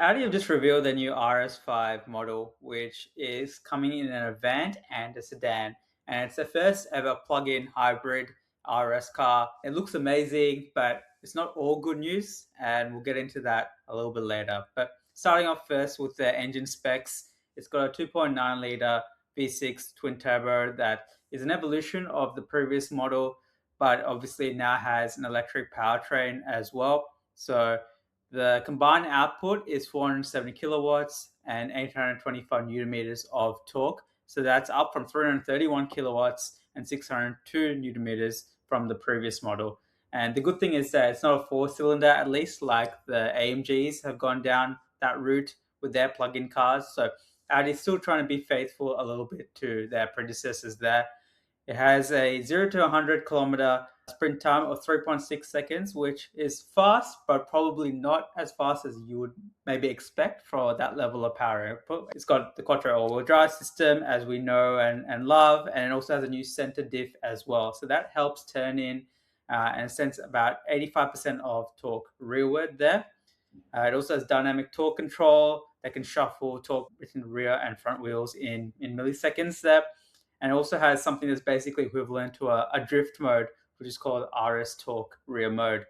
Audi have just revealed the new RS5 model, which is coming in an Avant and a sedan. And it's the first ever plug-in hybrid RS car. It looks amazing, but it's not all good news. And we'll get into that a little bit later. But starting off first with the engine specs, it's got a 2.9 liter V6 twin turbo that is an evolution of the previous model, but obviously now has an electric powertrain as well. So the combined output is 470 kilowatts and 825 newton meters of torque. So that's up from 331 kilowatts and 602 newton meters from the previous model. And the good thing is that it's not a four cylinder, at least like the AMGs have gone down that route with their plug in cars. So Audi's still trying to be faithful a little bit to their predecessors there. It has a 0 to 100-kilometer sprint time of 3.6 seconds, which is fast, but probably not as fast as you would maybe expect for that level of power output. It's got the quattro all-wheel drive system, as we know and love, and it also has a new center diff as well. So that helps turn in and sends about 85% of torque rearward there. It also has dynamic torque control that can shuffle torque between rear and front wheels in milliseconds there. And it also has something that's basically equivalent to a drift mode, which is called RS Torque Rear Mode.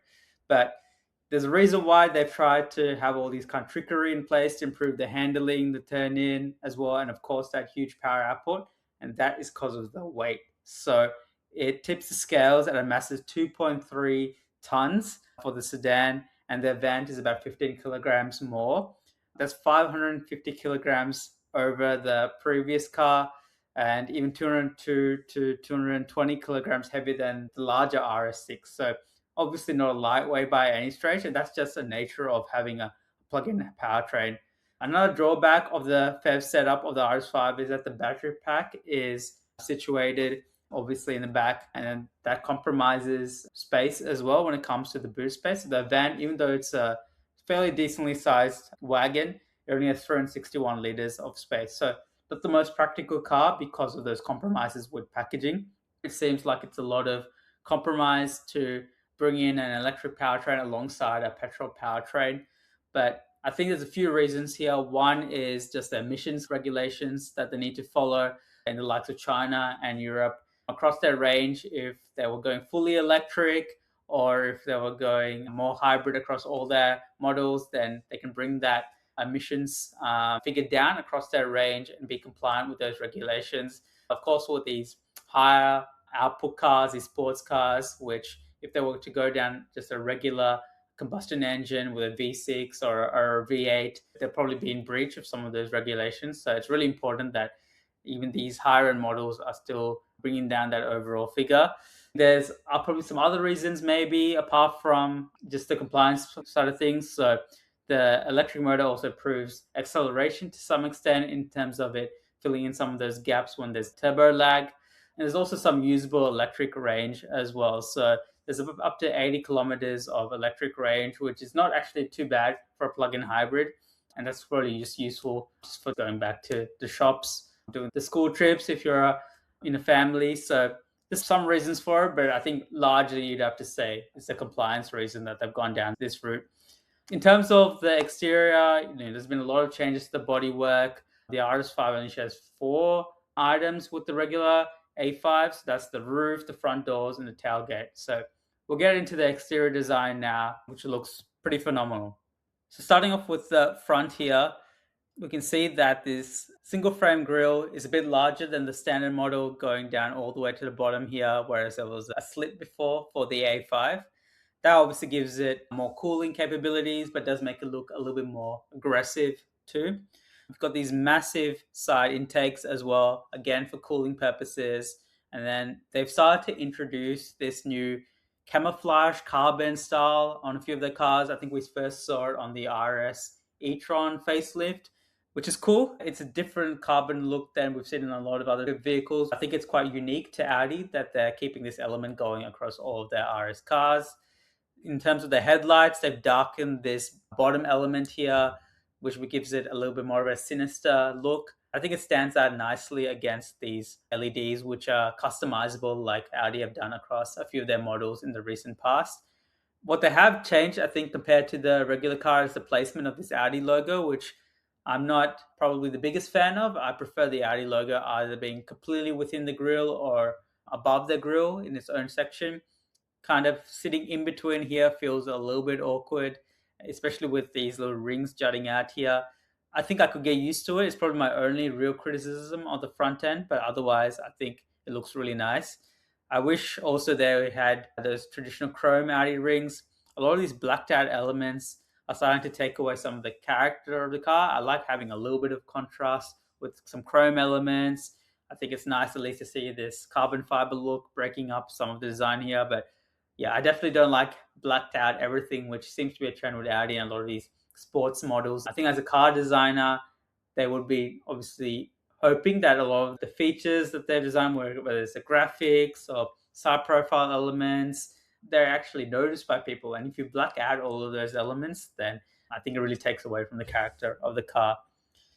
But there's a reason why they've tried to have all these kind of trickery in place to improve the handling, the turn in as well, and of course that huge power output. And that is because of the weight. So it tips the scales at a massive 2.3 tons for the sedan, and the Avant is about 15 kilograms more. That's 550 kilograms over the previous car, and even 202 to 220 kilograms heavier than the larger RS6. So obviously not a lightweight by any stretch, and that's just the nature of having a plug-in powertrain. Another drawback of the PHEV setup of the RS5 is that the battery pack is situated obviously in the back, and that compromises space as well when it comes to the boot space. So the van, even though it's a fairly decently sized wagon, it only has 361 liters of space. So not the most practical car because of those compromises with packaging. It seems like it's a lot of compromise to bring in an electric powertrain alongside a petrol powertrain. But I think there's a few reasons here. One is just the emissions regulations that they need to follow in the likes of China and Europe across their range. If they were going fully electric or if they were going more hybrid across all their models, then they can bring that emissions figure down across their range and be compliant with those regulations. Of course, with these higher output cars, these sports cars, which if they were to go down just a regular combustion engine with a V6 or a V8, they'll probably be in breach of some of those regulations. So it's really important that even these higher end models are still bringing down that overall figure. There's probably some other reasons, maybe apart from just the compliance side of things. So the electric motor also improves acceleration to some extent in terms of it filling in some of those gaps when there's turbo lag. And there's also some usable electric range as well. So there's up to 80 kilometers of electric range, which is not actually too bad for a plug-in hybrid. And that's probably just useful just for going back to the shops, doing the school trips if you're in a family. So there's some reasons for it, but I think largely you'd have to say it's a compliance reason that they've gone down this route. In terms of the exterior, there's been a lot of changes to the bodywork. The RS5 only has 4 items with the regular A5. So that's the roof, the front doors, and the tailgate. So we'll get into the exterior design now, which looks pretty phenomenal. So starting off with the front here, we can see that this single frame grille is a bit larger than the standard model going down all the way to the bottom here, whereas there was a slit before for the A5. That obviously gives it more cooling capabilities, but does make it look a little bit more aggressive too. We've got these massive side intakes as well, again for cooling purposes. And then they've started to introduce this new camouflage carbon style on a few of the cars. I think we first saw it on the RS e-tron facelift, which is cool. It's a different carbon look than we've seen in a lot of other vehicles. I think it's quite unique to Audi that they're keeping this element going across all of their RS cars. In terms of the headlights, they've darkened this bottom element here, which gives it a little bit more of a sinister look. I think it stands out nicely against these LEDs, which are customizable like Audi have done across a few of their models in the recent past. What they have changed, I think, compared to the regular car is the placement of this Audi logo, which I'm not probably the biggest fan of. I prefer the Audi logo either being completely within the grille or above the grille in its own section. Kind of sitting in between here feels a little bit awkward, especially with these little rings jutting out here. I think I could get used to it. It's probably my only real criticism of the front end, but otherwise, I think it looks really nice. I wish also they had those traditional chrome Audi rings. A lot of these blacked out elements are starting to take away some of the character of the car. I like having a little bit of contrast with some chrome elements. I think it's nice at least to see this carbon fiber look breaking up some of the design here, but yeah, I definitely don't like blacked out everything, which seems to be a trend with Audi and a lot of these sports models. I think as a car designer, they would be obviously hoping that a lot of the features that they've designed, whether it's the graphics or side profile elements, they're actually noticed by people. And if you black out all of those elements, then I think it really takes away from the character of the car.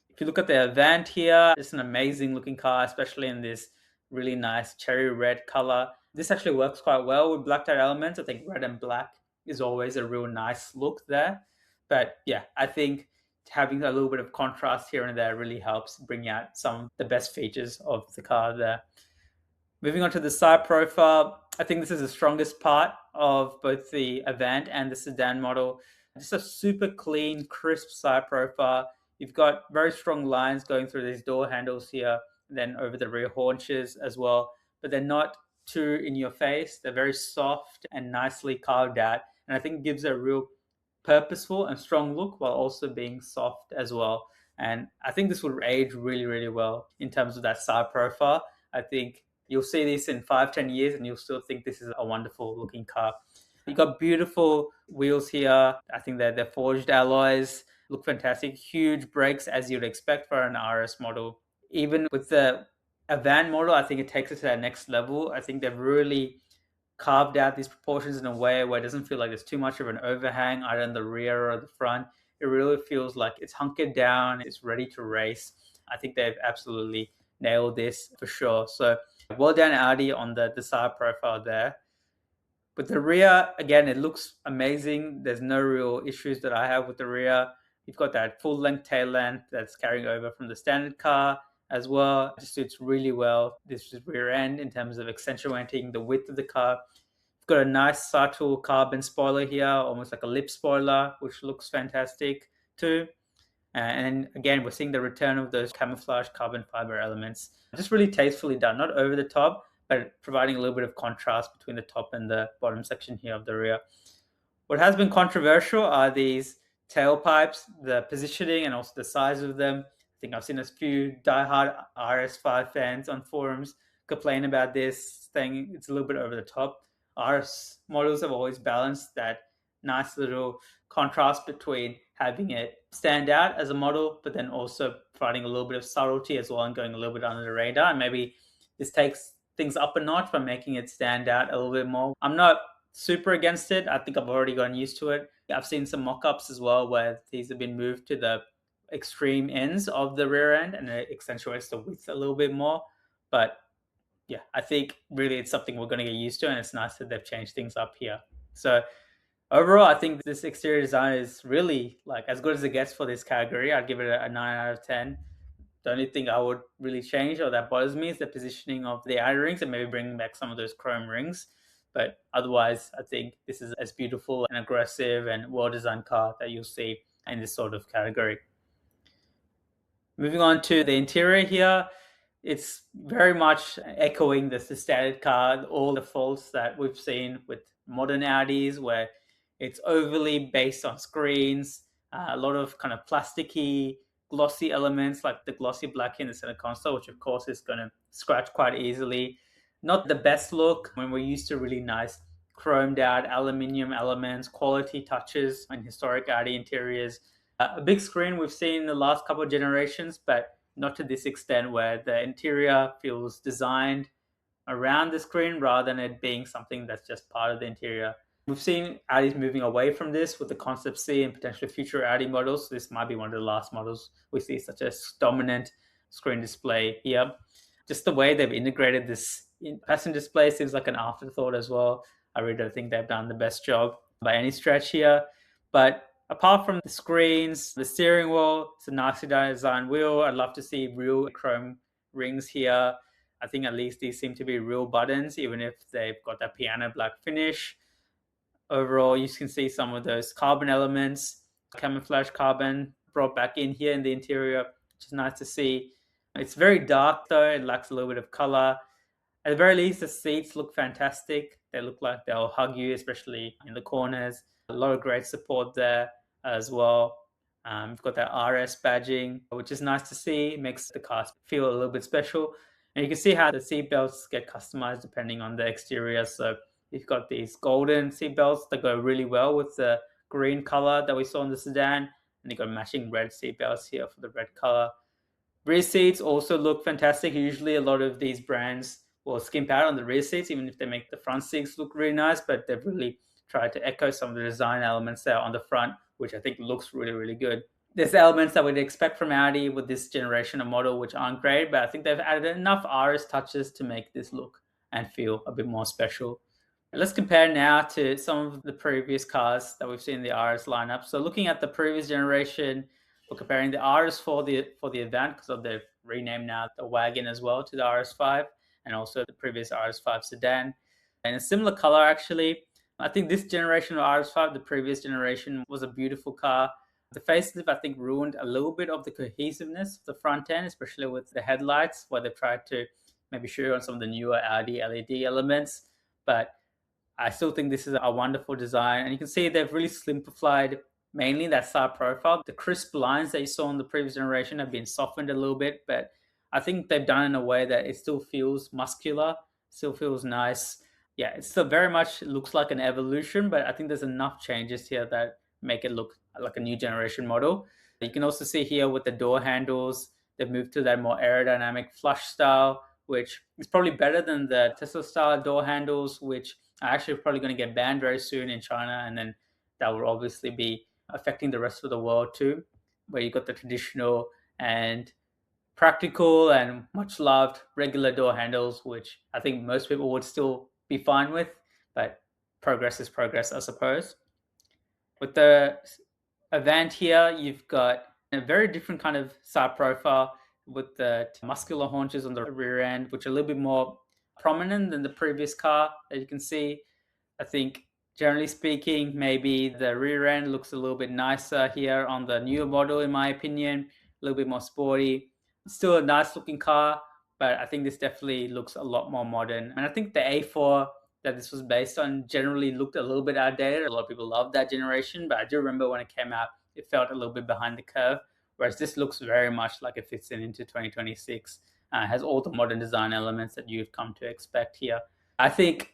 If you look at the Avant here, it's an amazing looking car, especially in this really nice cherry red color. This actually works quite well with blacked out elements. I think red and black is always a real nice look there. But yeah, I think having a little bit of contrast here and there really helps bring out some of the best features of the car there. Moving on to the side profile, I think this is the strongest part of both the Avant and the sedan model. Just a super clean, crisp side profile. You've got very strong lines going through these door handles here, and then over the rear haunches as well, but they're not too in your face. They're very soft and nicely carved out, and I think it gives a real purposeful and strong look while also being soft as well. And I think this would age really, really well in terms of that side profile. I think you'll see this in 5, 10 years and you'll still think this is a wonderful looking car. You got beautiful wheels here. I think they're forged alloys, look fantastic. Huge brakes as you'd expect for an RS model. Even with the Avant model, I think it takes it to that next level. I think they've really carved out these proportions in a way where it doesn't feel like there's too much of an overhang either in the rear or the front. It really feels like it's hunkered down, it's ready to race. I think they've absolutely nailed this for sure. So well done, Audi, on the side profile there. With the rear, again, it looks amazing. There's no real issues that I have with the rear. You've got that full length tail lamp that's carrying over from the standard car as well. It just suits really well this rear end in terms of accentuating the width of the car. You've got a nice subtle carbon spoiler here, almost like a lip spoiler, which looks fantastic too. And again, we're seeing the return of those camouflage carbon fiber elements. Just really tastefully done, not over the top, but providing a little bit of contrast between the top and the bottom section here of the rear. What has been controversial are these tailpipes, the positioning and also the size of them. I think I've seen a few diehard RS5 fans on forums complain about this, saying it's a little bit over the top. RS models have always balanced that nice little contrast between having it stand out as a model, but then also providing a little bit of subtlety as well and going a little bit under the radar. And maybe this takes things up a notch by making it stand out a little bit more. I'm not super against it. I think I've already gotten used to it. I've seen some mock-ups as well where these have been moved to the extreme ends of the rear end and it accentuates the width a little bit more. But yeah, I think really it's something we're going to get used to, and it's nice that they've changed things up here. So overall, I think this exterior design is really like as good as it gets for this category. I'd give it a 9 out of 10. The only thing I would really change or that bothers me is the positioning of the outer rings and maybe bringing back some of those chrome rings. But otherwise, I think this is as beautiful and aggressive and well-designed car that you'll see in this sort of category. Moving on to the interior here, it's very much echoing the standard car, all the faults that we've seen with modern Audis, where it's overly based on screens, a lot of kind of plasticky, glossy elements like the glossy black in the center console, which of course is going to scratch quite easily. Not the best look when we're used to really nice chromed out aluminium elements, quality touches in historic Audi interiors. A big screen we've seen in the last couple of generations, but not to this extent where the interior feels designed around the screen rather than it being something that's just part of the interior. We've seen Audis moving away from this with the Concept C and potentially future Audi models. This might be one of the last models we see such a dominant screen display here. Just the way they've integrated this in passenger display seems like an afterthought as well. I really don't think they've done the best job. by any stretch here. But apart from the screens, the steering wheel, it's a nicely designed wheel. I'd love to see real chrome rings here. I think at least these seem to be real buttons, even if they've got that piano black finish. Overall, you can see some of those carbon elements, camouflage carbon brought back in here in the interior, which is nice to see. It's very dark though, it lacks a little bit of color. At the very least, the seats look fantastic. They look like they'll hug you, especially in the corners. A lot of great support there as well. We've got that RS badging, which is nice to see. It makes the car feel a little bit special. And you can see how the seat belts get customized depending on the exterior. So you've got these golden seat belts that go really well with the green color that we saw in the sedan. And you've got matching red seat belts here for the red color. Rear seats also look fantastic. Usually a lot of these brands will skimp out on the rear seats, even if they make the front seats look really nice, but they've really tried to echo some of the design elements there on the front, which I think looks really, really good. There's elements that we'd expect from Audi with this generation of model, which aren't great, but I think they've added enough RS touches to make this look and feel a bit more special. Let's compare now to some of the previous cars that we've seen in the RS lineup. So looking at the previous generation, we're comparing the RS for the Avant, because they've renamed now the wagon as well to the RS5, and also the previous RS5 sedan. And a similar color, actually. I think this generation of RS5, the previous generation, was a beautiful car. The facelift, I think, ruined a little bit of the cohesiveness of the front end, especially with the headlights, where they've tried to maybe show on some of the newer Audi LED elements. But I still think this is a wonderful design. And you can see they've really simplified mainly that side profile. The crisp lines that you saw in the previous generation have been softened a little bit, but I think they've done it in a way that it still feels muscular, still feels nice. Yeah, it still very much looks like an evolution, but I think there's enough changes here that make it look like a new generation model. You can also see here with the door handles, they've moved to that more aerodynamic flush style, which is probably better than the Tesla style door handles, which are actually probably going to get banned very soon in China, and then that will obviously be affecting the rest of the world too, where you got the traditional and practical and much loved regular door handles, which I think most people would still be fine with, but progress is progress, I suppose. With the Avant here, you've got a very different kind of side profile with the muscular haunches on the rear end, which are a little bit more prominent than the previous car, as you can see. I think generally speaking, maybe the rear end looks a little bit nicer here on the newer model, in my opinion, a little bit more sporty. Still a nice looking car, but I think this definitely looks a lot more modern. And I think the A4 that this was based on generally looked a little bit outdated. A lot of people loved that generation, but I do remember when it came out, it felt a little bit behind the curve, whereas this looks very much like it fits into 2026. Has all the modern design elements that you've come to expect here. I think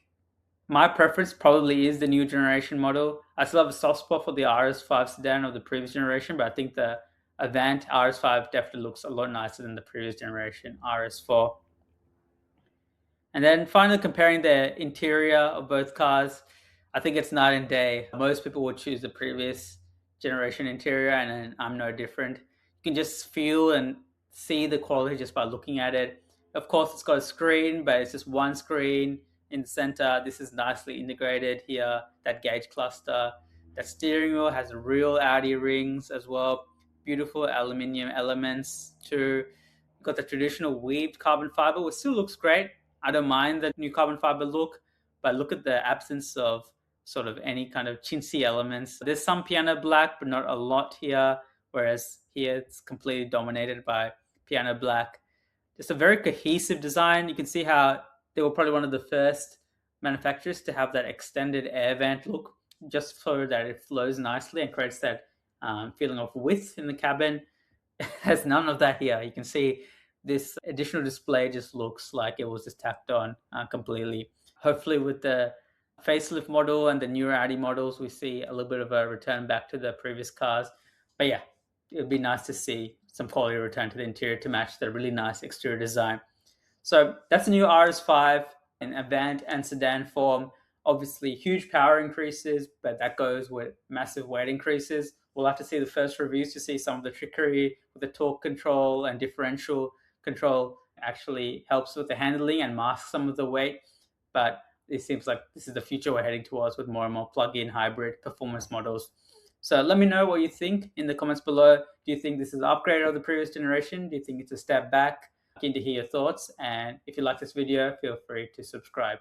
my preference probably is the new generation model. I still have a soft spot for the RS5 sedan of the previous generation, but I think the Avant RS5 definitely looks a lot nicer than the previous generation RS4. And then finally comparing the interior of both cars, I think it's night and day. Most people would choose the previous generation interior, and I'm no different. You can just feel and see the quality just by looking at it. Of course, it's got a screen, but it's just one screen in the center. This is nicely integrated here, that gauge cluster. That steering wheel has real Audi rings as well. Beautiful aluminium elements too. Got the traditional weaved carbon fiber, which still looks great. I don't mind the new carbon fiber look, but look at the absence of sort of any kind of chintzy elements. There's some piano black, but not a lot here, whereas here it's completely dominated by piano black. Just a very cohesive design. You can see how they were probably one of the first manufacturers to have that extended air vent look, just so that it flows nicely and creates that feeling of width in the cabin. It has none of that here. You can see this additional display just looks like it was just tacked on completely. Hopefully with the facelift model and the newer Audi models, we see a little bit of a return back to the previous cars. But yeah, it would be nice to see some quality return to the interior to match the really nice exterior design. So that's the new RS5 in Avant and sedan form. Obviously, huge power increases, but that goes with massive weight increases. We'll have to see the first reviews to see some of the trickery with the torque control and differential control actually helps with the handling and masks some of the weight. But it seems like this is the future we're heading towards with more and more plug-in hybrid performance models. So let me know what you think in the comments below. Do you think this is an upgrade of the previous generation? Do you think it's a step back? Keen to hear your thoughts. And if you like this video, feel free to subscribe.